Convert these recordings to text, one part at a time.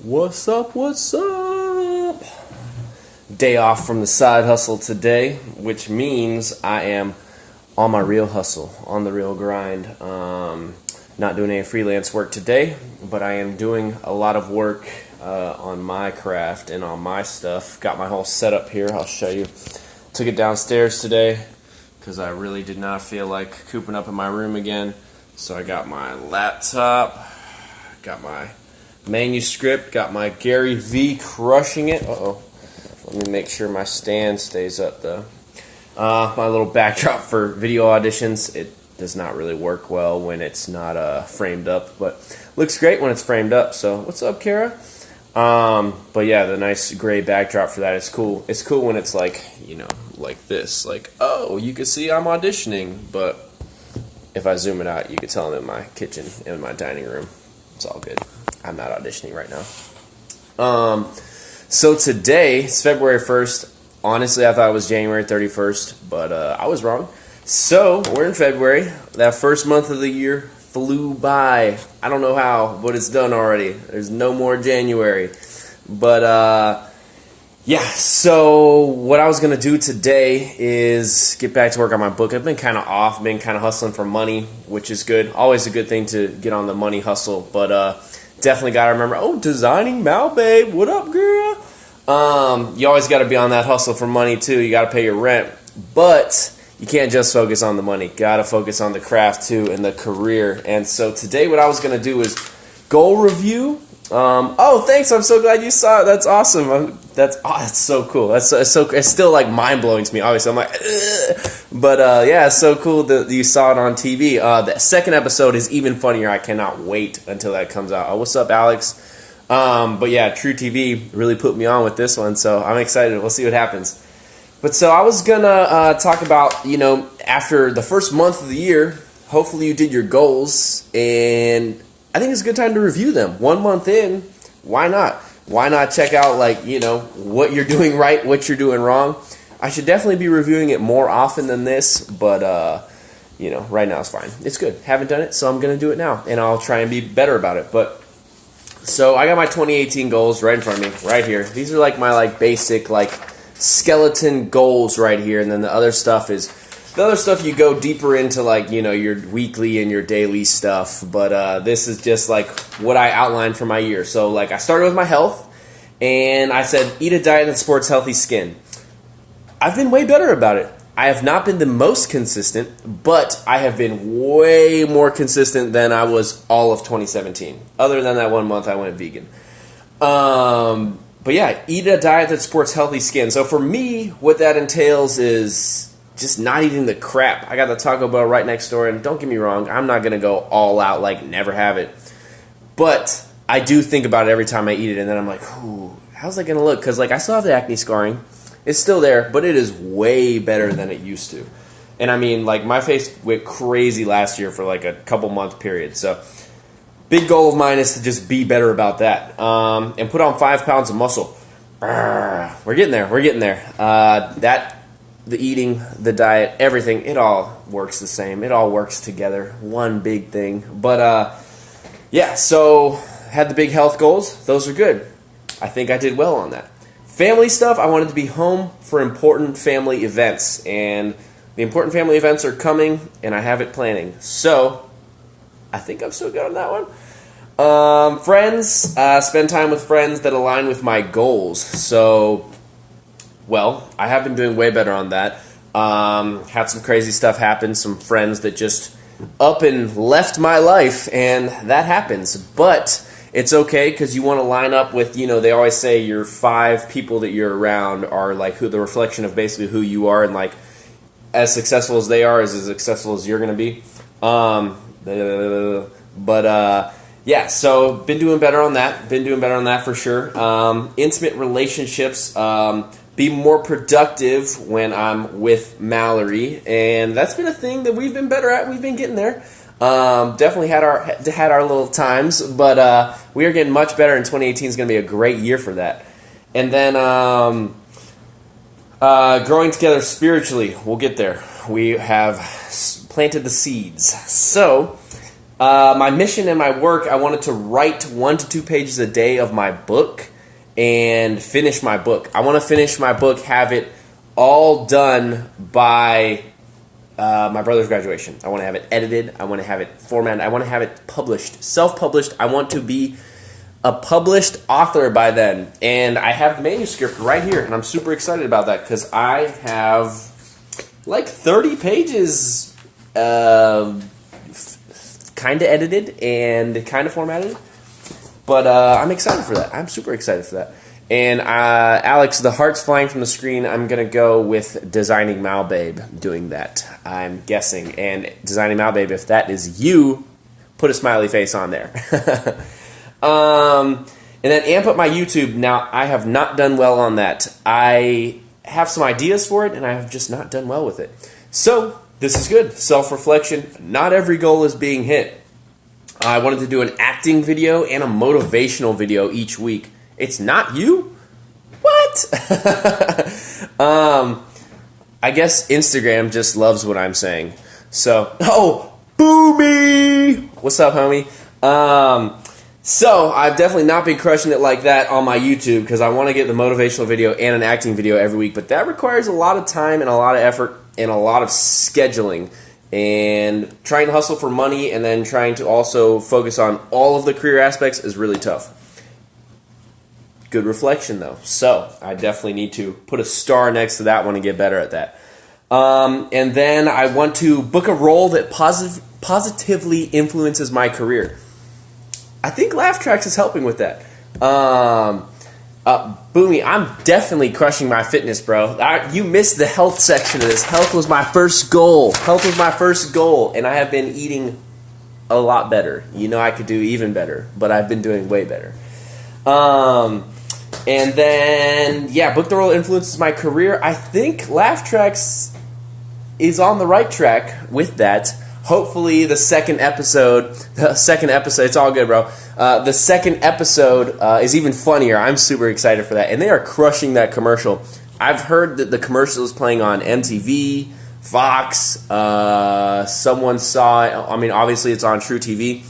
What's up? What's up? Day off from the side hustle today, which means I am on my real hustle, on the real grind. Not doing any freelance work today, but I am doing a lot of work on my craft and on my stuff. Got my whole setup here. I'll show you. Took it downstairs today because I really did not feel like cooping up in my room again. So I got my laptop, got my manuscript, got my Gary V crushing it. Let me make sure my stand stays up though. My little backdrop for video auditions, it does not really work well when it's not framed up, but looks great when it's framed up. So what's up, Kara? But yeah, the nice gray backdrop for that is cool. It's cool when it's like, you know, like this, like, oh, you can see I'm auditioning, but if I zoom it out, you can tell I'm in my kitchen, in my dining room. It's all good. I'm not auditioning right now. So today, it's February 1st. Honestly, I thought it was January 31st, but I was wrong. So, we're in February. That first month of the year flew by. I don't know how, but it's done already. There's no more January. But, yeah, so what I was going to do today is get back to work on my book. I've been kind of off, been kind of hustling for money, which is good. Always a good thing to get on the money hustle, but definitely got to remember, designing Mal Babe, what up, girl? You always got to be on that hustle for money, too. You got to pay your rent, but you can't just focus on the money. Got to focus on the craft, too, and the career. And so today what I was going to do is goal review. Thanks. I'm so glad you saw it. That's awesome. That's so cool. It's still like mind blowing to me. Obviously, I'm like, ugh. But yeah, it's so cool that you saw it on TV. The second episode is even funnier. I cannot wait until that comes out. What's up, Alex? But yeah, True TV really put me on with this one, so I'm excited. We'll see what happens. But so I was gonna talk about, after the first month of the year, hopefully you did your goals, and I think it's a good time to review them. 1 month in, why not? Why not check out, what you're doing right, what you're doing wrong? I should definitely be reviewing it more often than this, but, right now it's fine. It's good. Haven't done it, so I'm going to do it now, and I'll try and be better about it. But so I got my 2018 goals right in front of me, right here. These are, my, basic, skeleton goals right here, and then the other stuff you go deeper into, your weekly and your daily stuff, but this is just, what I outlined for my year. So, I started with my health, and I said, eat a diet that supports healthy skin. I've been way better about it. I have not been the most consistent, but I have been way more consistent than I was all of 2017. Other than that 1 month I went vegan. But yeah, eat a diet that supports healthy skin. So for me, what that entails is just not eating the crap. I got the Taco Bell right next door, and don't get me wrong, I'm not going to go all out never have it. But I do think about it every time I eat it, and then I'm like, ooh, how's that going to look? Because I still have the acne scarring. It's still there, but it is way better than it used to. And I mean, my face went crazy last year for a couple month period. So big goal of mine is to just be better about that. And put on 5 pounds of muscle. We're getting there. We're getting there. The eating, the diet, everything, it all works the same. It all works together. One big thing. But yeah, so had the big health goals. Those are good. I think I did well on that. Family stuff, I wanted to be home for important family events, and the important family events are coming, and I have it planning. So, I think I'm still good on that one. Friends, spend time with friends that align with my goals. So, well, I have been doing way better on that. Had some crazy stuff happen, some friends that just up and left my life, and that happens. But it's okay, because you want to line up with, they always say your 5 people that you're around are the reflection of basically who you are, and as successful as they are is as successful as you're going to be. Yeah, so been doing better on that. Been doing better on that for sure. Intimate relationships, be more productive when I'm with Mallory, and that's been a thing that we've been better at. We've been getting there. Definitely had our little times, but we are getting much better, and 2018 is going to be a great year for that. And then growing together spiritually, we'll get there. We have planted the seeds. So My mission in my work, I wanted to write 1 to 2 pages a day of my book and finish my book. I want to finish my book, have it all done by my brother's graduation. I want to have it edited. I want to have it formatted. I want to have it published, self-published. I want to be a published author by then. And I have the manuscript right here, and I'm super excited about that because I have like 30 pages kind of edited and kind of formatted. But I'm excited for that. I'm super excited for that. And Alex, the heart's flying from the screen. I'm going to go with Designing Malbabe doing that, I'm guessing. And Designing Malbabe, if that is you, put a smiley face on there. And then amp up my YouTube. Now, I have not done well on that. I have some ideas for it, and I have just not done well with it. So, this is good. Self-reflection. Not every goal is being hit. I wanted to do an acting video and a motivational video each week. It's not you? What? I guess Instagram just loves what I'm saying. So, oh, Boomy! What's up, homie? So, I've definitely not been crushing it like that on my YouTube because I want to get the motivational video and an acting video every week, but that requires a lot of time and a lot of effort and a lot of scheduling and trying to hustle for money and then trying to also focus on all of the career aspects is really tough. Good reflection, though. So, I definitely need to put a star next to that one and get better at that. And then I want to book a role that positively influences my career. I think Laugh Tracks is helping with that. Boomy, I'm definitely crushing my fitness, bro. You missed the health section of this. Health was my first goal. Health was my first goal, and I have been eating a lot better. You know I could do even better, but I've been doing way better. And then, yeah, book the role influences my career. I think Laugh Tracks is on the right track with that. Hopefully the second episode, it's all good, bro. The second episode is even funnier. I'm super excited for that. And they are crushing that commercial. I've heard that the commercial is playing on MTV, Fox, someone saw it. I mean, obviously it's on True TV.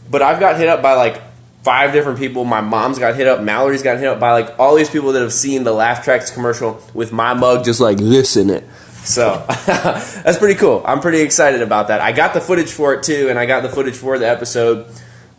But I've got hit up by like 5 different people. My mom's got hit up. Mallory's got hit up by like all these people that have seen the Laugh Tracks commercial with my mug just like this in it. So, that's pretty cool. I'm pretty excited about that. I got the footage for it, too, and I got the footage for the episode.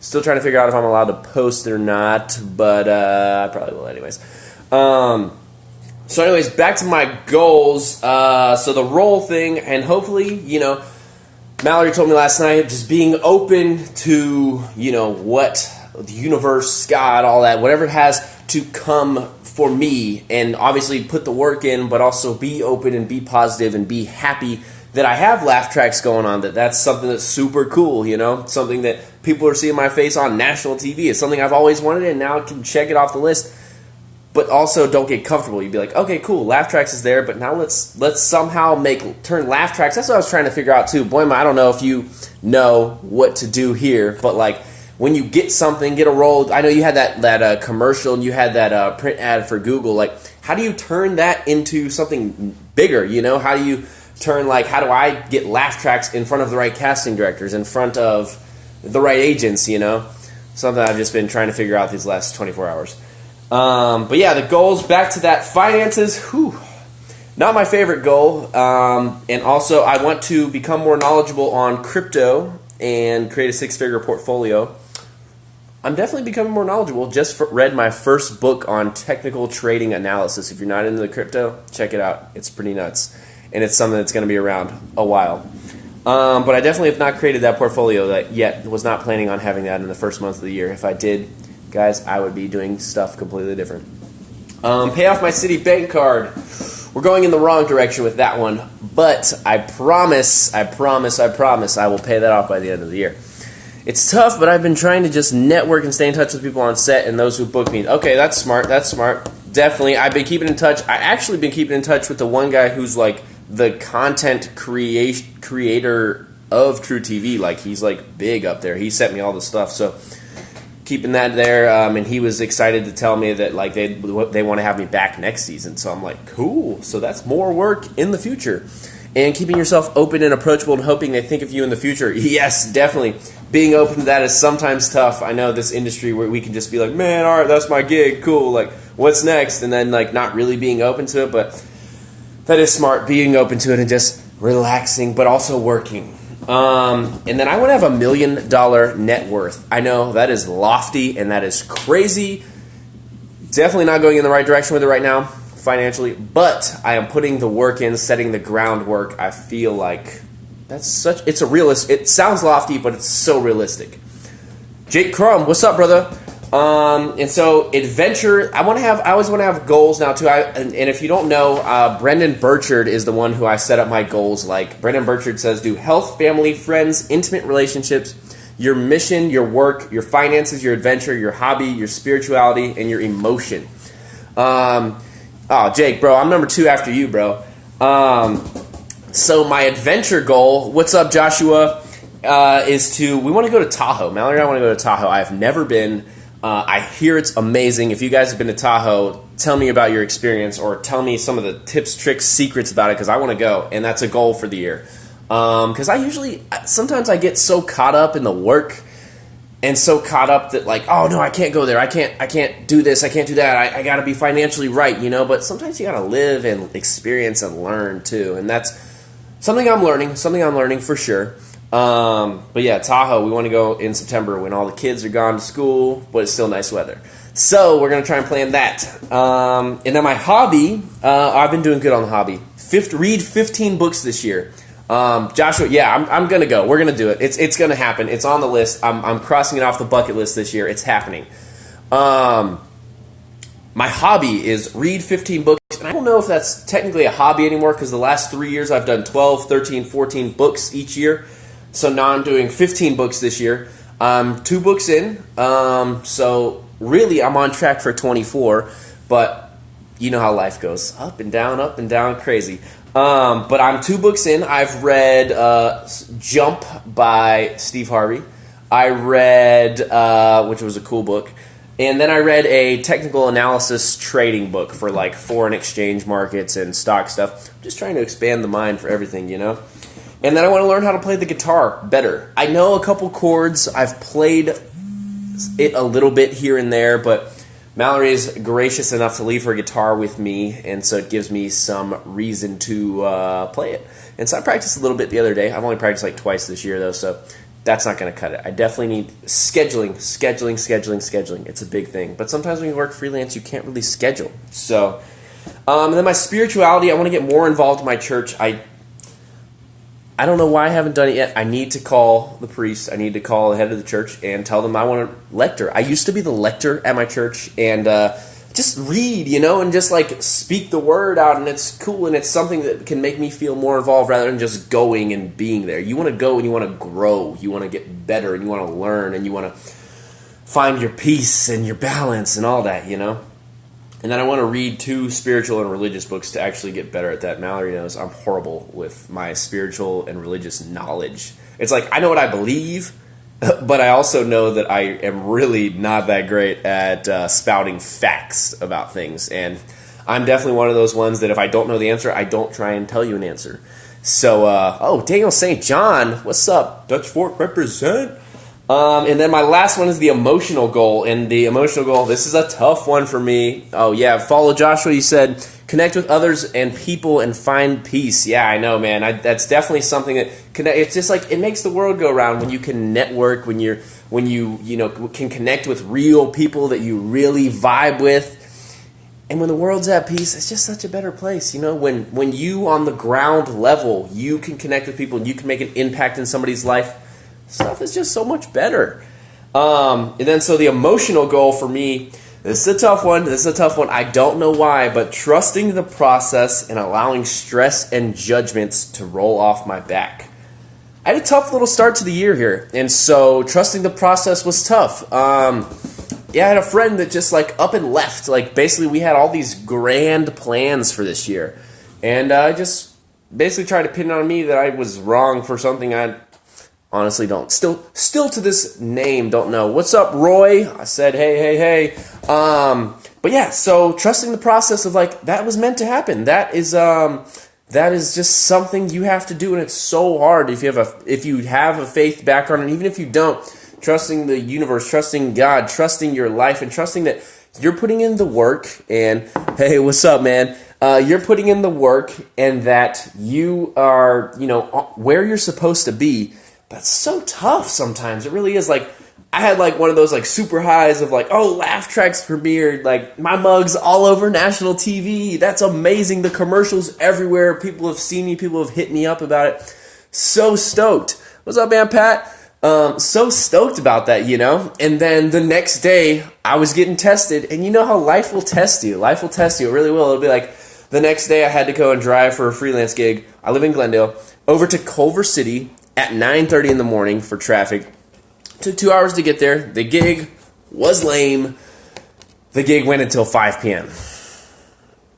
Still trying to figure out if I'm allowed to post it or not, but I probably will anyways. So anyways, back to my goals. So the role thing, and hopefully, you know, Mallory told me last night, just being open to, you know, what the universe, God, all that, whatever it has to come for me, and obviously put the work in, but also be open and be positive and be happy that I have Laugh Tracks going on, that's something that's super cool, you know, something that people are seeing my face on national TV. It's something I've always wanted, and now I can check it off the list, but also don't get comfortable. You'd be like, okay, cool, Laugh Tracks is there, but now let's somehow turn Laugh Tracks. That's what I was trying to figure out too. Boy, I don't know if you know what to do here, but like, when you get something, get a role. I know you had that commercial and you had that print ad for Google. Like, how do you turn that into something bigger? You know, how do you turn, like, how do I get Laugh Tracks in front of the right casting directors, in front of the right agents? You know, something I've just been trying to figure out these last 24 hours. But yeah, the goals. Back to that, finances. Whew, not my favorite goal. And also, I want to become more knowledgeable on crypto and create a 6-figure portfolio. I'm definitely becoming more knowledgeable. Just read my first book on technical trading analysis. If you're not into the crypto, check it out. It's pretty nuts. And it's something that's going to be around a while. But I definitely have not created that portfolio yet. Was not planning on having that in the first month of the year. If I did, guys, I would be doing stuff completely different. Pay off my Citibank card. We're going in the wrong direction with that one. But I promise I will pay that off by the end of the year. It's tough, but I've been trying to just network and stay in touch with people on set and those who book me. Okay, that's smart. Definitely. I've been keeping in touch. I actually been keeping in touch with the one guy who's like the content creator of True TV. Like, he's like big up there. He sent me all the stuff. So keeping that there, and he was excited to tell me that like they want to have me back next season. So I'm like, cool. So that's more work in the future. And keeping yourself open and approachable and hoping they think of you in the future. Yes, definitely. being open to that is sometimes tough. I know this industry where we can just be like, man, all right, that's my gig, cool, like, what's next? And then, like, not really being open to it, but that is smart, being open to it and just relaxing, but also working. And then I want to have $1 million net worth. I know that is lofty and that is crazy. Definitely not going in the right direction with it right now, financially, but I am putting the work in, setting the groundwork. I feel like it's a realist. It sounds lofty, but it's so realistic. Jake Crum, what's up, brother? And so adventure, I always want to have goals now too. And if you don't know, Brendan Burchard is the one who I set up my goals like. Brendan Burchard says, do health, family, friends, intimate relationships, your mission, your work, your finances, your adventure, your hobby, your spirituality, and your emotion. Jake, bro, I'm number 2 after you, bro. So my adventure goal, what's up, Joshua, we want to go to Tahoe. Mallory and I want to go to Tahoe. I have never been. I hear it's amazing. If you guys have been to Tahoe, tell me about your experience or tell me some of the tips, tricks, secrets about it because I want to go, and that's a goal for the year. Because sometimes I get so caught up in the work and so caught up that like, oh no, I can't go there. I can't do this. I can't do that. I got to be financially right, But sometimes you got to live and experience and learn too, and that's something I'm learning for sure. But yeah, Tahoe, we want to go in September when all the kids are gone to school, but it's still nice weather. So we're going to try and plan that. And then my hobby, I've been doing good on the hobby. Read 15 books this year. Joshua, yeah, I'm going to go. We're going to do it. It's going to happen. It's on the list. I'm crossing it off the bucket list this year. It's happening. My hobby is read 15 books. And I don't know if that's technically a hobby anymore because the last 3 years I've done 12, 13, 14 books each year. So now I'm doing 15 books this year. 2 books in. So really I'm on track for 24. But you know how life goes. Up and down, crazy. But I'm 2 books in. I've read Jump by Steve Harvey. I read, which was a cool book. And then I read a technical analysis trading book for like foreign exchange markets and stock stuff. I'm just trying to expand the mind for everything, And then I want to learn how to play the guitar better. I know a couple chords. I've played it a little bit here and there, but Mallory is gracious enough to leave her guitar with me, and so it gives me some reason to play it. And so I practiced a little bit the other day. I've only practiced like twice this year, though, so that's not going to cut it. I definitely need scheduling. It's a big thing. But sometimes when you work freelance, you can't really schedule. So, and then my spirituality, I want to get more involved in my church. I don't know why I haven't done it yet. I need to call the priest. I need to call the head of the church and tell them I want to lector. I used to be the lector at my church and just read, and just like speak the word out, and it's cool, and it's something that can make me feel more involved rather than just going and being there. You want to go and you want to grow. You want to get better and you want to learn and you want to find your peace and your balance and all that, And then I want to read 2 spiritual and religious books to actually get better at that. Mallory knows I'm horrible with my spiritual and religious knowledge. It's like I know what I believe, but I also know that I am really not that great at spouting facts about things. And I'm definitely one of those ones that if I don't know the answer, I don't try and tell you an answer. So, Daniel St. John, what's up? Dutch Fork represent. And then my last one is the emotional goal. And the emotional goal, this is a tough one for me. Oh, yeah, follow Joshua. You said connect with others and people and find peace. Yeah, I know, man. That's definitely something that it's just like it makes the world go round when you can network, when you can connect with real people that you really vibe with. And when the world's at peace, it's just such a better place. When you on the ground level, you can connect with people and you can make an impact in somebody's life. Stuff is just so much better. And then so the emotional goal for me, this is a tough one. I don't know why, but trusting the process and allowing stress and judgments to roll off my back. I had a tough little start to the year here, and so trusting the process was tough. I had a friend that just like up and left. Like basically we had all these grand plans for this year, and I just basically tried to pin it on me that I was wrong for something I honestly don't. Still to this name don't know. What's up, Roy? I said, hey. But yeah, so trusting the process of like, that was meant to happen. That that is just something you have to do, and it's so hard if you have a faith background, and even if you don't, trusting the universe, trusting God, trusting your life, and trusting that you're putting in the work. And hey, what's up, man? You're putting in the work, and that you are, where you're supposed to be. That's so tough sometimes. It really is. Like, I had like one of those like super highs of like, oh, Laugh Tracks premiered, like my mug's all over national TV. That's amazing. The commercials everywhere. People have seen me. People have hit me up about it. So stoked. What's up, man, Pat? So stoked about that, And then the next day I was getting tested, and you know how life will test you. Life will test you. It really will. It'll be like the next day I had to go and drive for a freelance gig. I live in Glendale, over to Culver City at 9:30 in the morning for traffic. Took 2 hours to get there. The gig was lame. The gig went until 5 p.m.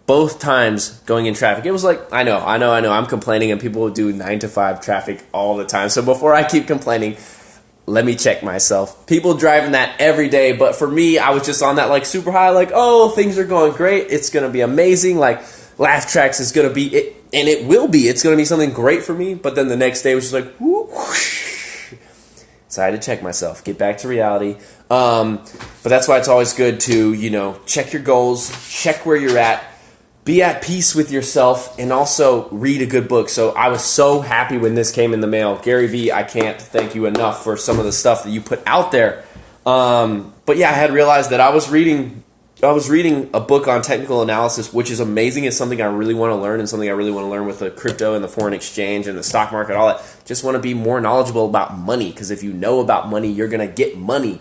Both times going in traffic. It was like, I know. I'm complaining, and people do 9 to 5 traffic all the time. So before I keep complaining, let me check myself. People driving that every day, but for me, I was just on that like super high, like, oh, things are going great. It's going to be amazing. Like, Laugh Tracks is going to be it, and it will be. It's going to be something great for me. But then the next day was just like, whoosh. So I had to check myself, get back to reality. But that's why it's always good to, check your goals, check where you're at, be at peace with yourself, and also read a good book. So I was so happy when this came in the mail. Gary Vee, I can't thank you enough for some of the stuff that you put out there. But yeah, I had realized that I was reading a book on technical analysis, which is amazing. It's something I really want to learn, and something I really want to learn with the crypto and the foreign exchange and the stock market, all that. Just want to be more knowledgeable about money, because if you know about money, you're going to get money.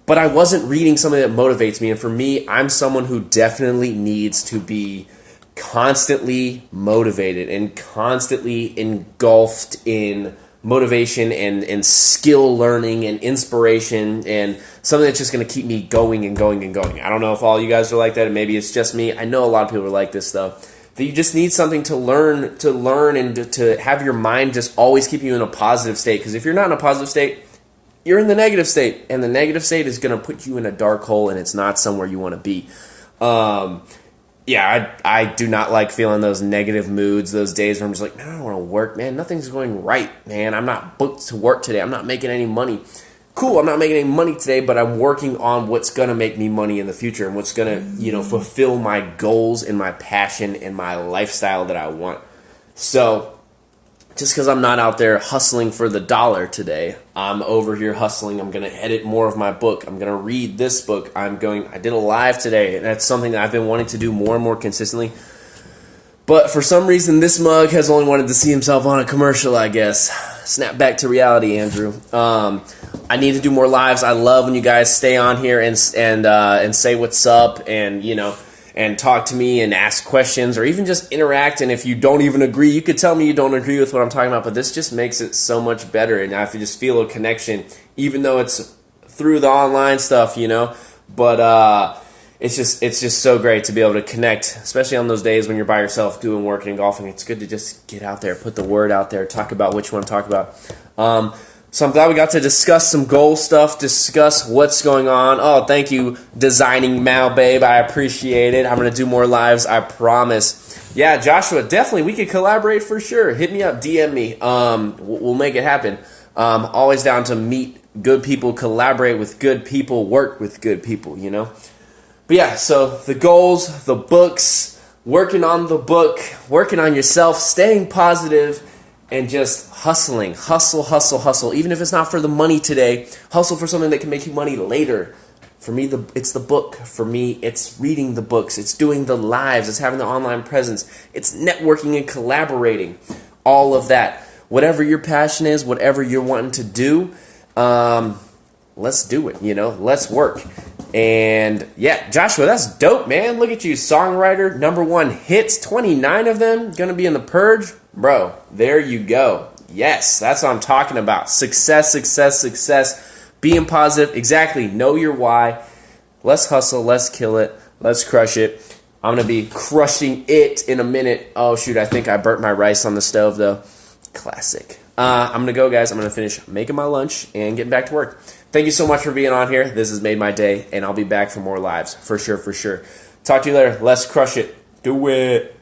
But I wasn't reading something that motivates me, and for me, I'm someone who definitely needs to be constantly motivated and constantly engulfed in motivation and skill learning and inspiration, and something that's just going to keep me going and going and going. I don't know if all you guys are like that, and maybe it's just me. I know a lot of people are like this, though. That you just need something to learn and to have your mind just always keep you in a positive state. Because if you're not in a positive state, you're in the negative state, and the negative state is going to put you in a dark hole, and it's not somewhere you want to be. Yeah, I do not like feeling those negative moods, those days where I'm just like, man, I don't want to work, man. Nothing's going right, man. I'm not booked to work today. I'm not making any money. Cool, I'm not making any money today, but I'm working on what's going to make me money in the future, and what's going to, fulfill my goals and my passion and my lifestyle that I want. So just because I'm not out there hustling for the dollar today, I'm over here hustling. I'm going to edit more of my book. I'm going to read this book. I did a live today, and that's something that I've been wanting to do more and more consistently. But for some reason, this mug has only wanted to see himself on a commercial, I guess. Snap back to reality, Andrew. I need to do more lives. I love when you guys stay on here and say what's up, and and talk to me and ask questions, or even just interact. And if you don't even agree, you could tell me you don't agree with what I'm talking about, but this just makes it so much better, and I just feel a connection, even though it's through the online stuff, but it's just so great to be able to connect, especially on those days when you're by yourself doing work and golfing. It's good to just get out there, put the word out there, talk about what you want to talk about. So I'm glad we got to discuss some goal stuff, discuss what's going on. Oh, thank you, Designing Mal, babe. I appreciate it. I'm going to do more lives, I promise. Yeah, Joshua, definitely. We could collaborate for sure. Hit me up, DM me. We'll make it happen. Always down to meet good people, collaborate with good people, work with good people, But yeah, so the goals, the books, working on the book, working on yourself, staying positive, and just hustling. Hustle. Even if it's not for the money today, hustle for something that can make you money later. For me, it's the book. For me, it's reading the books. It's doing the lives. It's having the online presence. It's networking and collaborating. All of that. Whatever your passion is, whatever you're wanting to do, let's do it, Let's work. And yeah, Joshua, that's dope, man. Look at you, songwriter, #1 hits, 29 of them, gonna be in the Purge. Bro, there you go. Yes, that's what I'm talking about. Success. Being positive. Exactly. Know your why. Let's hustle. Let's kill it. Let's crush it. I'm going to be crushing it in a minute. Oh, shoot. I think I burnt my rice on the stove, though. Classic. I'm going to go, guys. I'm going to finish making my lunch and getting back to work. Thank you so much for being on here. This has made my day, and I'll be back for more lives. For sure. Talk to you later. Let's crush it. Do it.